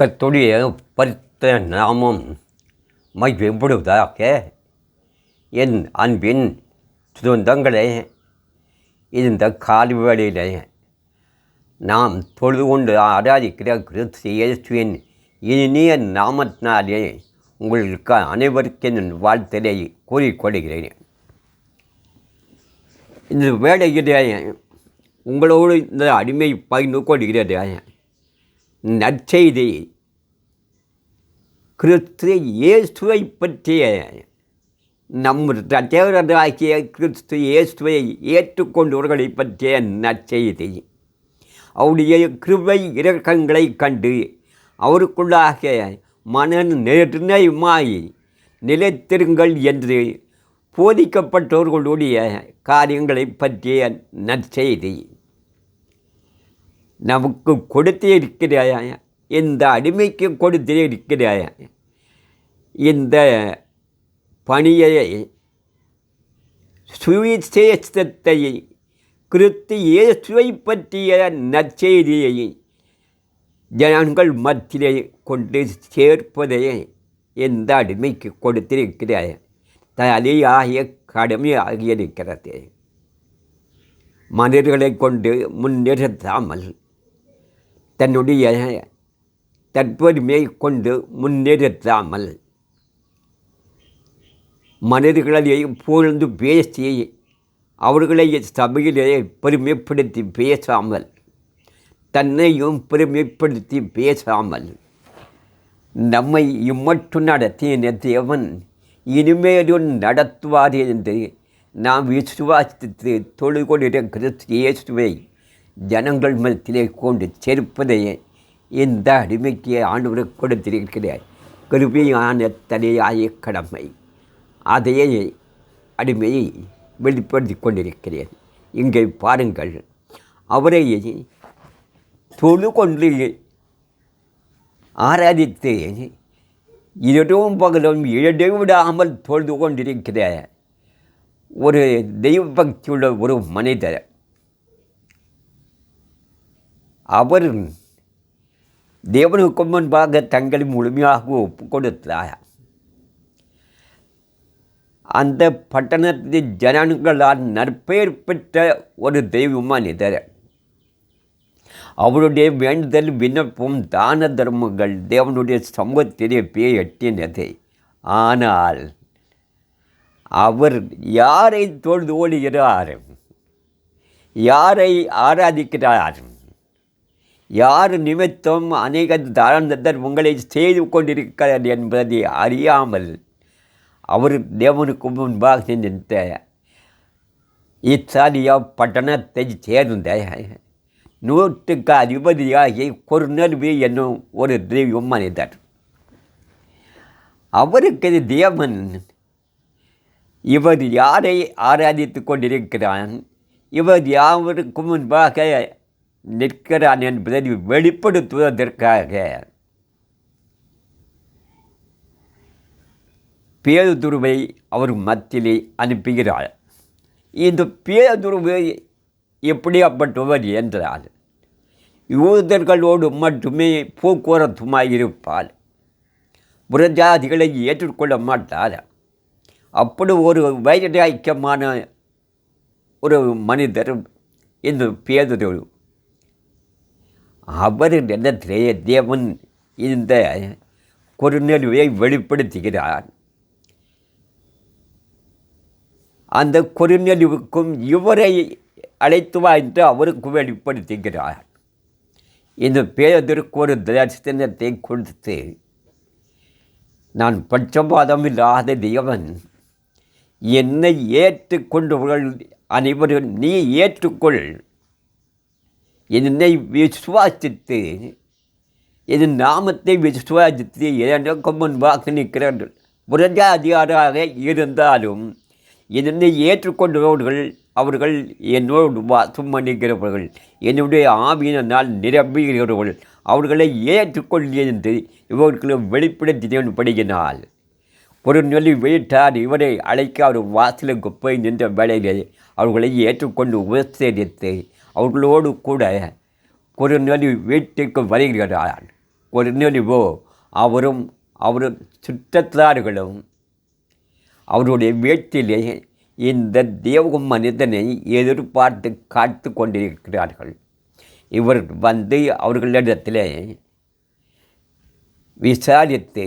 கர்த்தருடைய பரிசுத்த நாமம் மகிமைப்படுவதாக. என் அன்பின் சொந்தங்களே, இந்த காலை வேளையிலே நாம் தொழுது கொண்டு ஆராதிக்கிற கிறிஸ்து இயேசுவின் இனிய நாமத்தினாலே உங்களுக்கு அனைவருக்கும் என் வாழ்த்தலை கூறிக்கொள்கிறேன். இந்த வேளையிலே உங்களோடு இந்த அடிமை பகிர்ந்து கொள்கிறது நற்செய்தி. கிறிஸ்து இயேசுவை பற்றிய நம் ரட்சகராகிய கிறிஸ்து இயேசுவை ஏற்றுக்கொண்டவர்களை பற்றிய நற்செய்தி. அவருடைய கிருபை இரக்கங்களை கண்டு அவருக்குள்ளாக மன நிர்ணயமாய் நிலைத்திருங்கள் என்று போதிக்கப்பட்டவர்களுடைய காரியங்களை பற்றிய நற்செய்தி. நமக்கு கொடுத்திருக்கிற இந்த அடிமைக்கு கொடுத்திருக்கிற இந்த பணியை, சுவிசேஷத்தை, கிறிஸ்து இயேசுவை பற்றிய நற்செய்தியை ஜனங்கள் மத்தியிலே கொண்டு சேர்ப்பதை இந்த அடிமைக்கு கொடுத்திருக்கிற தலையாகிய கடமையாக இருக்கிறது. மனிதர்களை கொண்டு முன்னிறுத்தாமல் தன்னுடைய தற்பெருமையை கொண்டு முன்னிறுத்தாமல் மனிதர்களை புகழ்ந்து பேசி அவர்களை சபையிலே பெருமைப்படுத்தி பேசாமல், தன்னையும் பெருமைப்படுத்தி பேசாமல் நம்மை இம்மட்டும் நடத்திய தேவன் இனிமேலும் நடத்துவார் என்று நாம் விசுவாசித்து தொழுது கொண்டிருக்கிற கிறிஸ்து இயேசுவை ஜனங்கள் மத்தியிலே கொண்டு சேர்ப்பதையே இந்த அடிமைக்கு ஆண்டவர் கொடுத்திருக்கிறார் கிருபையான தலையாய கடமை. அதையே அடிமையை வெளிப்படுத்தி கொண்டிருக்கிறேன். இங்கே பாருங்கள், அவரை தொழு கொண்டு ஆராதித்து இரவும் பகலும் இடைவிடாமல் தொழுது கொண்டிருக்கிற ஒரு தெய்வ பக்தியுள்ள ஒரு மனிதர். அவர் தேவனுக்கு முன்பாக தங்களை முழுமையாக ஒப்பு கொடுத்தார். அந்த பட்டணத்தின் ஜனங்களால் நற்பெயர் பெற்ற ஒரு தெய்வ மனிதர். அவருடைய வேண்டுதல், விண்ணப்பம், தான தர்மங்கள் தேவனுடைய சமூகத்திலே போய் எட்டினது. ஆனால் அவர் யாரை தொழுது கொள்கிறார், யாரை ஆராதிக்கிறார், யார் நிமித்தம் அநேக தான தர்மங்களை செய்து கொண்டிருக்கிறார் என்பதை அறியாமல் அவர் தேவனுக்கு முன்பாக நின்ற இத்தாலியா பட்டணத்தை சேர்ந்த 100க்கு அதிபதியாகி கொர்நேலியு என்னும் ஒரு தெய்வ மனிதர். அவருக்கு தேவன் இவர் யாரை ஆராதித்து கொண்டிருக்கிறான், இவர் யாவருக்கு முன்பாக நிற்கிறான் என்பதை வெளிப்படுத்துவதற்காக பேதுருவை அவர் மத்தியிலே அனுப்புகிறார். இந்த பேதுரு எப்படியாப்பட்டவர் என்றால், யூதர்களோடு மட்டுமே போக்குவரத்துமாய் இருப்பார், புறஜாதிகளை ஏற்றுக்கொள்ள மாட்டார். அப்படி ஒரு வைராக்கியமான ஒரு மனிதர் இந்த பேதுரு. அவர் இடத்திலே தேவன் இந்த கொர்நேலியுவை வெளிப்படுத்துகிறார். அந்த கொர்நேலியுவுக்கும் இவரை அழைத்து வா என்று அவருக்கு வெளிப்படுத்துகிறார். இந்த பேதுருக்கு ஒரு தரிசனத்தை கொடுத்து, நான் பட்சபாதம் இல்லாத தேவன், என்னை ஏற்றுக்கொண்டவர்கள் அனைவரும் நீ ஏற்றுக்கொள், என்னை விசுவாசித்து என் நாமத்தை விசுவாசித்து எனக்கு முன்பாக நிற்கிறார்கள். புறஜாதியாராக இருந்தாலும் என்னை ஏற்றுக்கொண்டவர்கள் அவர்கள் என்னோடு வாசம் பண்ணுகிறவர்கள், என்னுடைய ஆவியினால் நிரம்புகிறவர்கள், அவர்களை ஏற்றுக்கொள்ள என்று இவர்களை வெளிப்படுத்தினால் கொர்நேலியு வீட்டார் இவரை அழைக்க அவர் வாசலுக்கு போய் நின்ற வேளையிலே அவர்களை ஏற்றுக்கொண்டு உபசரித்து அவர்களோடு கூட கொர்நேலியு வீட்டுக்கு வருகிறார். கொர்நேலியோ அவரும் அவர் சுற்றத்தார்களும் அவருடைய வீட்டிலே இந்த தேவ மனிதனை எதிர்பார்த்து காத்து கொண்டிருக்கிறார்கள். இவர் வந்து அவர்களிடத்தில் விசாரித்து,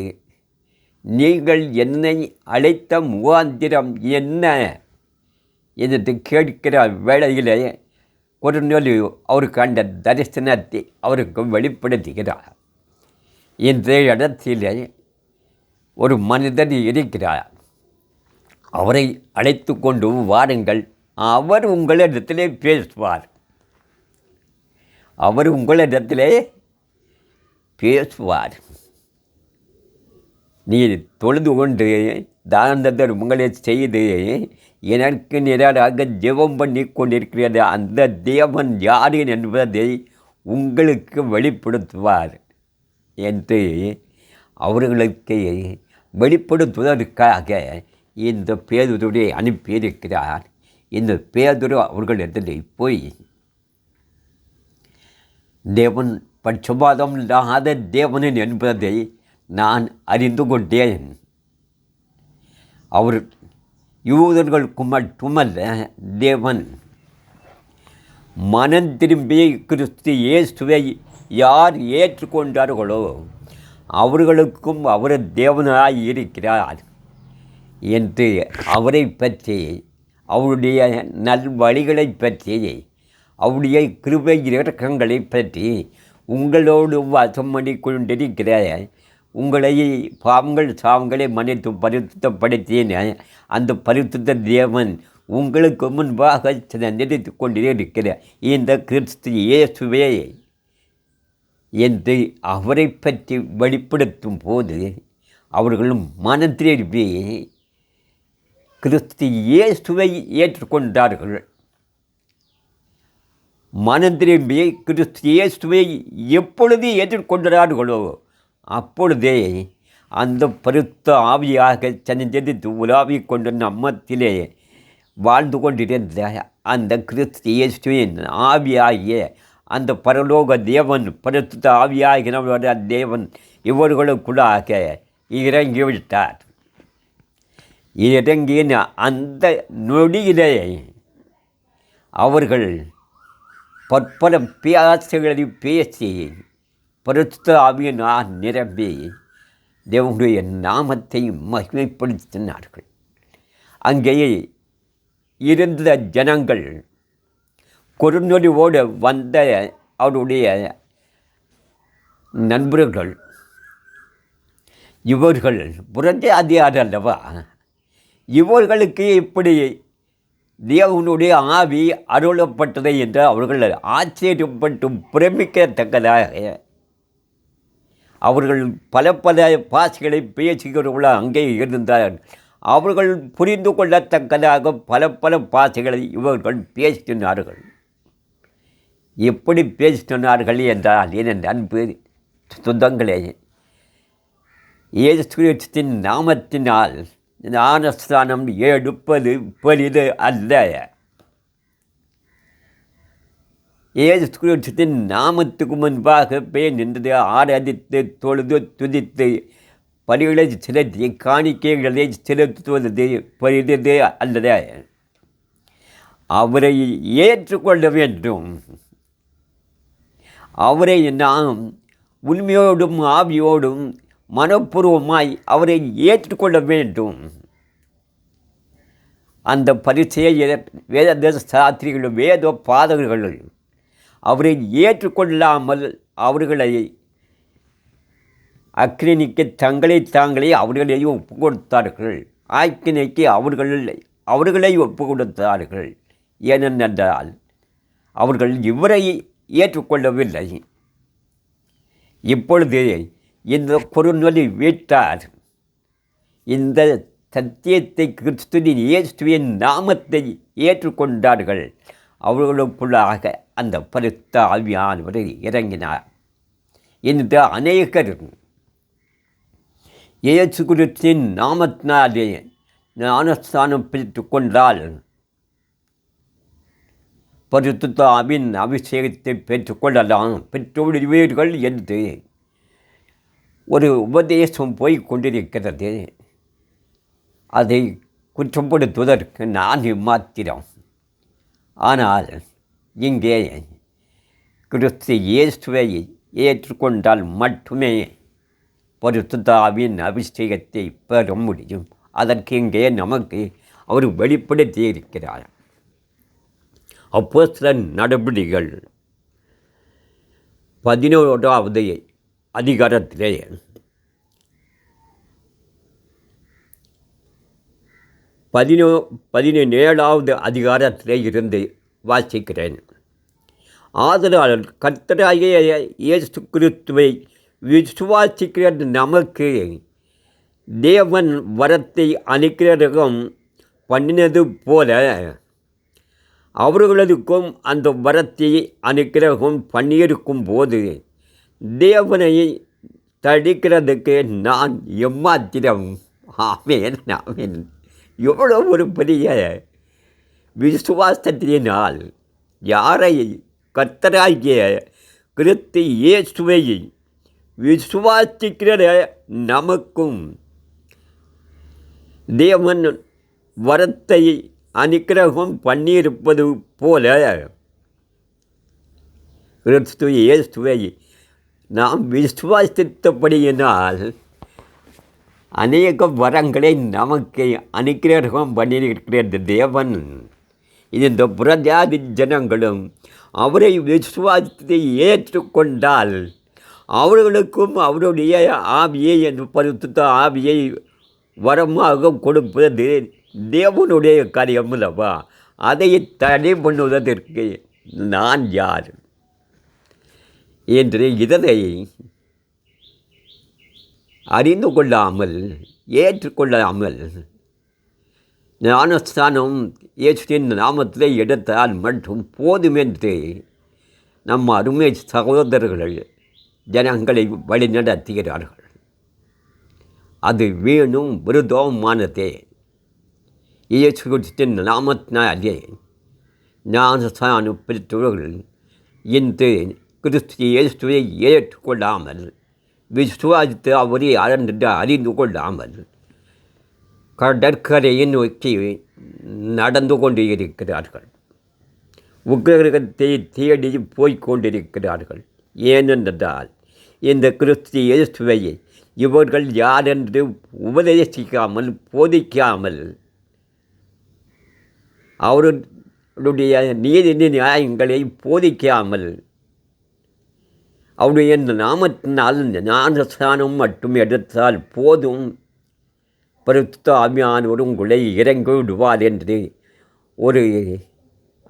நீங்கள் என்னை அழைத்த முகாந்திரம் என்ன என்று கேட்கிற வேளையிலே கொர்நேலியு அவருக்கு அந்த தரிசனத்தை அவருக்கு வெளிப்படுத்துகிறார். இந்த இடத்திலே ஒரு மனிதன் இருக்கிறார், அவரை அழைத்து கொண்டு வாருங்கள், அவர் உங்களிடத்திலே பேசுவார். அவர் உங்களிடத்திலே பேசுவார். நீ தொழுது கொண்டு தான தர்மங்களை செய்து எனக்கு நிராக ஜெபம் பண்ணி கொண்டிருக்கிறது, அந்த தேவன் யார் என்பதை உங்களுக்கு வெளிப்படுத்துவார் என்று அவர்களுக்கு வெளிப்படுத்துவதற்காக இந்த பேதுருவை அனுப்பியிருக்கிறார். இந்த பேதுரு அவர்களிடத்தில் போய், தேவன் பட்சபாதம் இல்லாத தேவன் என்பதை நான் அறிந்து கொண்டேன். அவர் யூதர்களுக்கு மட்டுமல்ல, தேவன் மனம் திரும்பிய கிறிஸ்து இயேசுவை யார் ஏற்றுக்கொண்டார்களோ அவர்களுக்கும் அவர் தேவனாய் இருக்கிறார் என்று அவரை பற்றி, அவருடைய நல்வழிகளை பற்றி, அவருடைய கிருபை இரக்கங்களை பற்றி உங்களோடு வாசம் பண்ணி கொண்டிருக்கிற, உங்களை பாவங்கள் சாவங்களை மன்னித்து பரிசுத்தப்படுத்தின அந்த பரிசுத்த தேவன் உங்களுக்கு முன்பாக நிறுத்தி கொண்டிருக்கிற இந்த கிறிஸ்து இயேசுவே என்று அவரை பற்றி வெளிப்படுத்தும் போது அவர்களும் மனம் திரும்பி கிறிஸ்து இயேசுவை ஏற்றுக்கொண்டார்கள். மனம் திரும்பி கிறிஸ்து இயேசுவை எப்பொழுது ஏற்றுக்கொண்டார்களோ அப்பொழுதே அந்த பரிசுத்த ஆவியாக சஞ்சரித்து உலாவிக் கொண்டு நம்மத்திலே வாழ்ந்து கொண்டிருந்த அந்த கிறிஸ்து இயேசுவின் ஆவியாகிய அந்த பரலோக தேவன், பரிசுத்த ஆவியாகிய தேவன் இவர்களுக்குள்ளாக இறங்கிவிட்டார். இறங்கின அந்த நொடியிலே அவர்கள் பற்பல பேசுகளை பேசி பரிசுத்த ஆவியினால் நிரம்பி தேவனுடைய நாமத்தை மகிமைப்படுத்தினார்கள். அங்கேயே இருந்த ஜனங்கள், கொர்நேலியுவோடு வந்த அவருடைய நண்பர்கள், இவர்கள் புறஜாதியார் அல்லவா, இவர்களுக்கு இப்படி தேவனுடைய ஆவி அருளப்பட்டதை என்று அவர்கள் ஆச்சரியப்பட்டு பிரமிக்கத்தக்கதாக அவர்கள் பல பல பாஷைகளை பேசுகிறவர்களாக அங்கே இருந்தார்கள். அவர்கள் புரிந்து கொள்ளத்தக்கதாக பல பல பாஷைகளை இவர்கள் பேசினார்கள். எப்படி பேசினார்கள் என்றால், என் அன்பு சொந்தங்களே, இயேசு கிறிஸ்துவின் நாமத்தினால் ஞானஸ்தானம் எடுப்பது பெரிது அல்ல. இயேசு கிறிஸ்துவின் நாமத்துக்கு முன்பாக போய் நின்றது ஆராதித்து தொழுது துதித்து பலிகளை செலுத்தி காணிக்கைகளை செலுத்துவது பெரிது அல்ல. அவரை ஏற்றுக்கொள்ள வேண்டும். அவரை நாம் உண்மையோடும் ஆவியோடும் மனப்பூர்வமாய் அவரை ஏற்றுக்கொள்ள வேண்டும். அந்த பரிசேயர், வேத சாஸ்திரிகள், வேத பாதகர்கள் அவரை ஏற்றுக்கொள்ளாமல் அவர்களை அக்கினிக்கு தங்களை தாங்களே அவர்களை ஒப்பு கொடுத்தார்கள். ஆக்கினைக்கு அவர்களை ஒப்பு கொடுத்தார்கள். ஏனென்றால் அவர்கள் இவரை ஏற்றுக்கொள்ளவில்லை. இப்பொழுது இந்த கொர்நேலியு வீட்டார் இந்த சத்தியத்தை, கிறிஸ்துவின் இயேசுவின் நாமத்தை ஏற்றுக்கொண்டார்கள். அவர்களுக்குள்ளாக அந்த பரிசுத்த ஆவியானவர் இறங்கினார். இந்த அநேகர் இயேசு கிறிஸ்துவின் நாமத்தினாலே ஞானஸ்தானம் பெற்றுக் கொண்டால் பரிசுத்த ஆவியின் அபிஷேகத்தை பெற்றுக்கொள்ளலாம், பெற்றுவிடுவீர்கள் என்று ஒரு உபதேசம் போய் கொண்டிருக்கிறது. அதை குற்றப்படுத்துவதற்கு நான் மாத்திரம். ஆனால் இங்கே கிறிஸ்து இயேசுவை ஏற்றுக்கொண்டால் மட்டுமே பரிசுத்த ஆவியின் அபிஷேகத்தை பெற முடியும். அதற்கு இங்கே நமக்கு அவர் வெளிப்படுத்தி இருக்கிறார். அப்போஸ்தலர் நடபடிகள் 11வது அதிகாரத்திலே 17வது அதிகாரத்திலே இருந்து வாசிக்கிறேன். ஆதலால் கர்த்தராகிய இயேசு கிறிஸ்துவை விசுவாசிக்கிற நமக்கு தேவன் வரத்தை அனுக்கிரகம் பண்ணினது போல அவர்களுக்கும் அந்த வரத்தை அனுக்கிரகம் பண்ணியிருக்கும் போது தேவனை தடுக்கிறதுக்கு நான் எம்மாத்திரம். ஆமேன் ஆமேன். எவ்வளோ ஒரு பெரிய விசுவாசத்தினால் யாரை கர்த்தராகிய கிறிஸ்து இயேசுவை விசுவாசிக்கிற நமக்கும் தேவன் வரத்தை அனுக்கிரகம் பண்ணியிருப்பது போல கிறிஸ்து இயேசுவை நாம் விசுவாசித்தபடியினால் அநேக வரங்களை நமக்கு அனுக்கிரகம் பண்ணியிருக்கிறது தேவன். இந்த புறஜாதி ஜனங்களும் அவரை விசுவாசத்தை ஏற்றுக்கொண்டால் அவர்களுக்கும் அவருடைய ஆவியை பரிசுத்த ஆவியை வரமாக கொடுப்பது தேவனுடைய காரியம் அல்லவா? அதை தடை பண்ணுவதற்கு நான் யார் என்று இதனை அறிந்து கொள்ளாமல் ஏற்றுக்கொள்ளாமல் ஞானஸ்தானம் இயேசுவின் நாமத்தில் எடுத்தால் மட்டும் போதுமென்று நம் அருமை சகோதரர்கள் ஜனங்களை வழிநடத்துகிறார்கள். அது வீணும் விருதோமானதே. இயேசு கிறிஸ்துவின் நாமத்தினாலே ஞானஸ்தானம் பெற்றவர்கள் இன்று கிறிஸ்து இயேசுவை ஏற்றுக்கொள்ளாமல் விசுவாசித்து அவரை அறிந்து கொள்ளாமல் கடற்கரையை நோக்கி நடந்து கொண்டு இருக்கிறார்கள். உக்கிரகத்தை தேடி போய்கொண்டிருக்கிறார்கள். ஏனென்றால் இந்த கிறிஸ்து இயேசுவை இவர்கள் யாரென்று உபதேசிக்காமல் போதிக்காமல் அவருடைய நீதி நியாயங்களை போதிக்காமல் அவருடைய நாமத்தினால் ஞானஸ்தானம் மட்டும் எடுத்தால் போதும், பரிசுத்த ஆவியானவர் உங்களை இறங்கி விடுவார் என்று ஒரு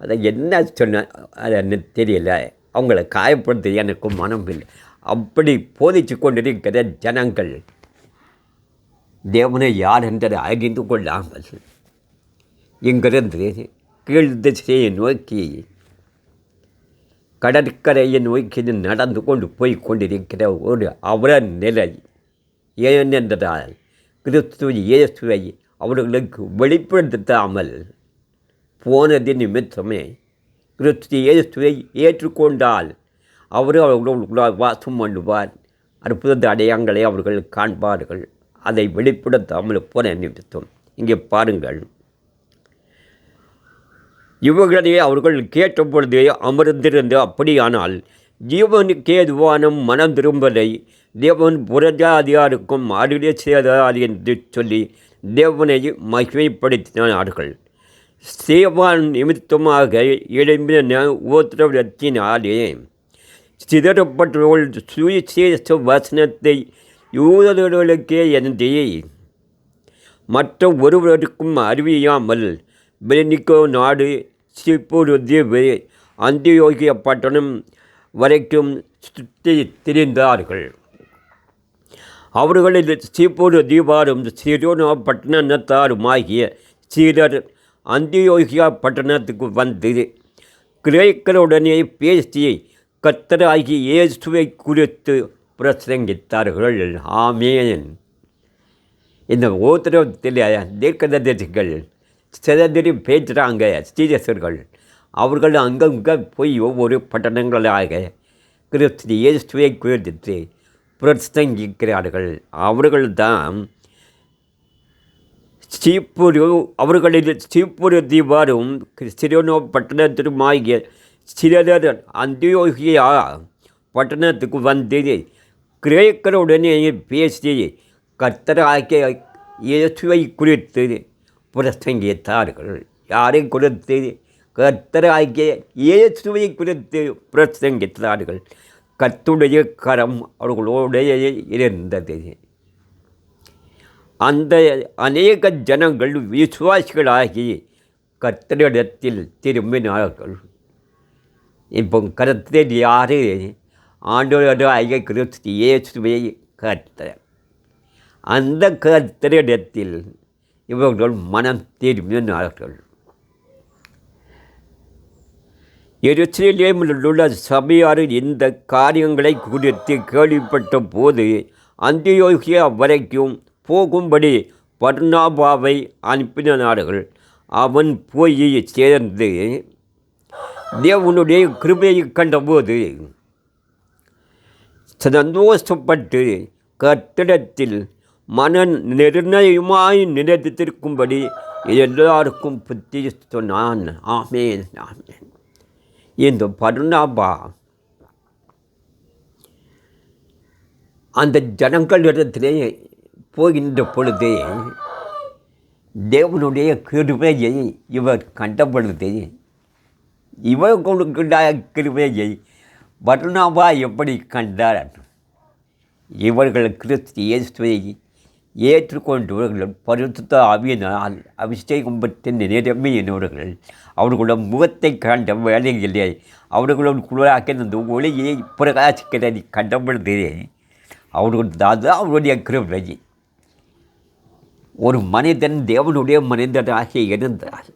அதை என்ன சொன்ன அது தெரியல. அவங்கள காயப்படுத்த எனக்கு மனம் இல்லை. அப்படி போதித்து கொண்டிருக்கிற ஜனங்கள் தேவனை யார் என்பதை அறிந்து கொள்ளாமல் இங்கிருந்து கீழ் திசையை நோக்கி கடற்கரையை நோக்கி நடந்து கொண்டு போய் கொண்டிருக்கிற ஒரு அவல நிலை. ஏனென்றால் கிறிஸ்து இயேசுவை அவர்களுக்கு வெளிப்படுத்தாமல் போனது நிமித்தமே கிறிஸ்து இயேசுவை ஏற்றுக்கொண்டால் அவர்களுக்குள் வாசம் பண்ணுவார். அற்புத அடையாளங்களை அவர்கள் காண்பார்கள். அதை வெளிப்படுத்தாமல் போன நிமித்தம் இங்கே பாருங்கள். இவர்களே அவர்கள் கேட்டபொழுது அமர்ந்திருந்து அப்படியானால் ஜீவனுக்கு ஏதுவான மனம் திரும்பலை தேவன் புறஜாதியாருக்கும் அருளை செய்தார் என்று சொல்லி தேவனை மகிமைப்படுத்தினார்கள். சேவான் நிமித்தமாக எழும்பின உபத்திரவத்தினாலே சிதறப்பட்டவர்கள் சுவிசேஷ வசனத்தை யூதர்களுக்கே என்று மற்ற ஒருவருக்கும் அறிவியாமல் பெனிக்கோ நாடு, சிப்பூர் தீவு, அந்தியோகிய பட்டணம் வரைக்கும் சுற்றி திரிந்தார்கள். அவர்களில் சிப்பூர் தீபாரும் சிரோனா பட்டணத்தாருமாகிய சீரர் அந்தியோகியா பட்டணத்துக்கு வந்து கிரேக்கருடனே பேசி கர்த்தராகிய இயேசுவை குறித்து பிரசங்கித்தார்கள். ஆமேன். இந்த உத்தரவத்தில் தீர்க்கதரிசிகள் சிதறி பேசுகிறாங்க. ஸ்ரீரசர்கள் அவர்கள் அங்கங்கே போய் ஒவ்வொரு பட்டணங்களாக கிறிஸ்து இயேசுவை குறித்து பிரசங்கிக்கிறார்கள். அவர்கள்தான் அவர்களில் சீப்புரு தீபாரும் சிரோனோ பட்டணத்திலுமாகிய சிலர் அந்தியோகியா பட்டணத்துக்கு வந்து கிரேக்கருடனே பேசி கர்த்தராகிய இயேசுவை குறித்து பிரசங்கித்தார்கள். யாரை குறித்து? கர்த்தராகிய இயேசுவை குறித்து பிரசங்கித்தார்கள். கர்த்தருடைய கரம் அவர்களுடைய இருந்தது. அந்த அநேக ஜனங்கள் விசுவாசிகளாகி கர்த்தரிடத்தில் திரும்பினார்கள். இப்போ கர்த்தர் யார்? ஆண்டவராகிய கிறிஸ்து இயேசுவை கர்த்தர். அந்த கர்த்தரிடத்தில் இவர்கள் மனம் திரும்பினார்கள். எருசலேமில் உள்ள சபையார் இந்த காரியங்களை குறித்து கேள்விப்பட்ட போது அந்தியோகியா வரைக்கும் போகும்படி பர்னாபாவை அனுப்பினார்கள். அவன் போய் சேர்ந்து தேவனுடைய கிருபையை கண்டபோது சந்தோஷப்பட்டு கர்த்தரிடத்தில் மன நிர்ணயமாய் நினைத்திருக்கும்படி எல்லாருக்கும் புத்தி சொன்னான். ஆமேன், ஆமேன். இந்த பர்னாபா அந்த ஜனங்களிடத்திலே போகின்ற பொழுது தேவனுடைய கிருபையை இவர் கண்ட பொழுது இவர்களுடைய கிருபையை பர்னாபா எப்படி கண்டார்? இவர்கள் கிறிஸ்து இயேசுவை ஏற்றுக்கொண்டவர்கள் பரிசுத்த ஆவியினால் அபிஷேகம் பெற்று நிரம்பியினவர்கள் அவர்களுடைய முகத்தை கண்ட வேலையிலே அவர்களோடு குழுவாக்க இந்த ஒளியை பிரகாசிக்கிறதை கண்டபொழுது அவர்கள் தான் அவருடைய கிருபை. ஒரு மனிதன் தேவனுடைய மனிதனாக இருந்தால்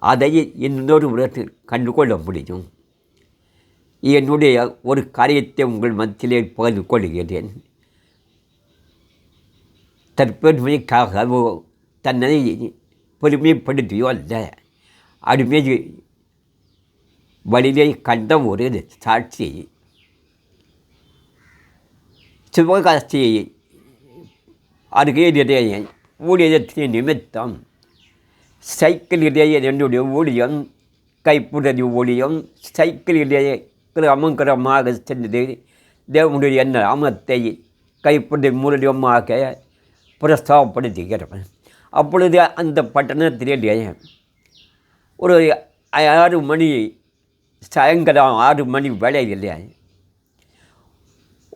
அதை இன்னொரு உலகத்தில் கண்டுகொள்ள முடியும். என்னுடைய ஒரு காரியத்தை உங்கள் மத்தியிலே பகிர்ந்து கொள்கிறேன். தற்பெருமைக்காகவோ தன்னை பெருமைப்படுத்தியோ அல்ல, அடிமை வழியை கண்ட ஒரு சாட்சி. சிவகாசி அருகே ஊழியத்தின் நிமித்தம் சைக்கிளிலேயே என்னுடைய ஊழியம், கைப்புடறி ஊழியம், சைக்கிளிலேயே கிரமமாக சென்று தேவனுடைய நாமத்தை கைப்புடறி மூலியமாக பிரஸ்தாபப்படுத்துகிறவன். அப்பொழுது அந்த பட்டணத்திலே ஒரு 6 மணி சாயங்காலம் 6 மணி வேளையில்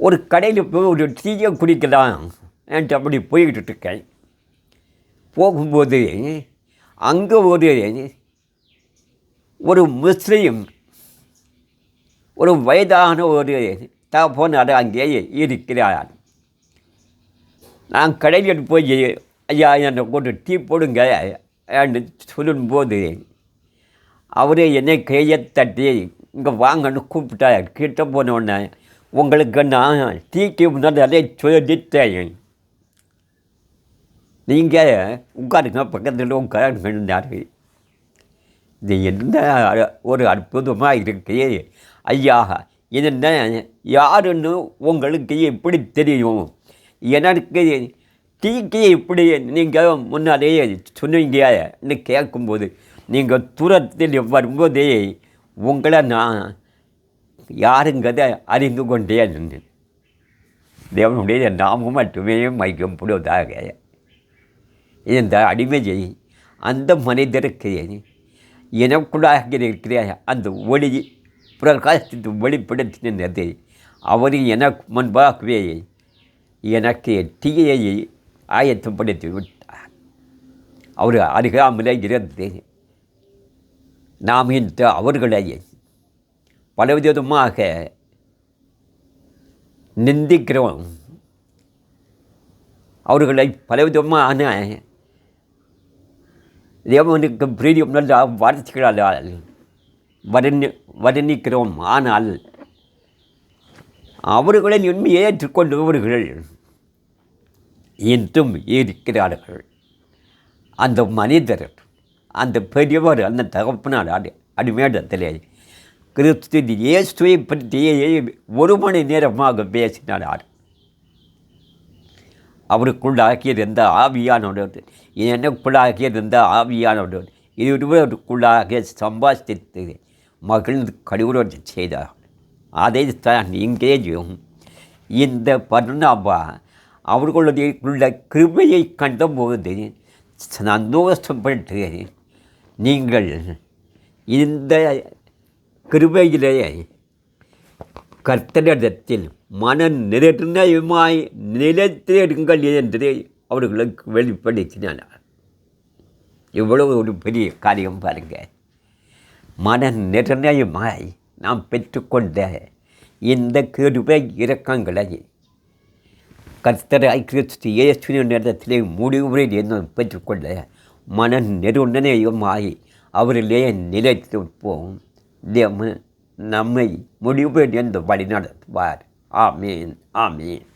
ஒரு கடையில் போய் ஒரு டீயை குடிக்கலாம் என்று அப்படி போய்கிட்டு இருக்கேன். போகும்போது அங்கே ஒரு முஸ்லீம் ஒரு வயதான ஒரு தகப்பனார் அங்கே இருக்கிறார். நான் கடையில் போய் ஐயா என்னை கொண்டு டீ போடுங்க என்று சொல்லும்போது அவரே என்னை கையை தட்டி இங்கே வாங்கன்னு கூப்பிட்டார். கிட்ட போனோடனே உங்களுக்கு நான் டீக்கு முன்னாடி சொல்லிட்டேன், நீங்கள் உட்காருங்க, பக்கத்தில் உட்காருங்கன்னாரு. இது என்ன ஒரு அற்புதமாக இருக்கு ஐயா, என்ன யாருன்னு உங்களுக்கு எப்படி தெரியும்? எனக்கு டீக்கு இப்படி நீங்கள் முன்னாடியே சொன்னீங்கன்னு கேட்கும்போது நீங்கள் தூரத்தில் வரும்போதே உங்களை நான் யாருங்கிறத அறிந்து கொண்டேன். தேவனுடைய நாமம் மட்டுமே மைக்கப்படுவதாக. இந்த அடிமையை அந்த மனிதருக்கு எனக்குள்ளாக இருக்கிற அந்த ஒளி பிரகாசத்தை வெளிப்படுத்தினது. அவர் எனக்கு முன்பாகவே எனக்கு டீயை ஆயத்தப்படுத்தி விட்டார். அவர் அருகாமலே இருந்து நாம் இந்த அவர்களை பலவிதமாக நிந்திக்கிறோம். அவர்களை பலவிதமான தேவனுக்கு பிரியம் நல்ல வார்த்தைகளால் வர்ணிக்கிறோம். ஆனால் அவர்களை உண்மையை ஏற்றுக்கொண்டவர்கள் இன்றும் இருக்கிறார்கள். அந்த மனிதர், அந்த பெரியவர், அந்த தகப்பனார் அடிமேடத்திலே கிறிஸ்து இயேசுவை பற்றி ஒரு மணி நேரமாக பேசினார். அவருக்குள்ளாகியிருந்த ஆவியானவர், எனக்குள்ளாகியிருந்த ஆவியானவர் இருவருக்குள்ளாக சம்பாஷித்து மகிழ்ந்து கடுவுடன் செய்தார். அதை தான் இங்கேயும் இந்த பர்னாபா அவர்களுடைய கிருபையை கண்டபோது சந்தோஷப்பட்டு, நீங்கள் இந்த கிருபையிலே கர்த்தரிடத்தில் மன நிர்ணயமாய் நிலைத்திருங்கள் என்று அவர்களுக்கு வெளிப்படுத்தினார். இவ்வளவு ஒரு பெரிய காரியம் பாருங்கள். மன நிர்ணயமாய் நாம் பெற்றுக்கொண்ட இந்த கிருபை இரக்கங்களை கர்த்தராய் கிறிஸ்து இயேசுவின் இடத்திலே முடிவுரை பெற்றுக்கொள்ள மன நிர்ணயமாய் அவரிலே நிலைத்திருப்போம். தேவன் நம்மை முடிவு என்று வழி நடத்துவார். ஆமீன், ஆமீன்.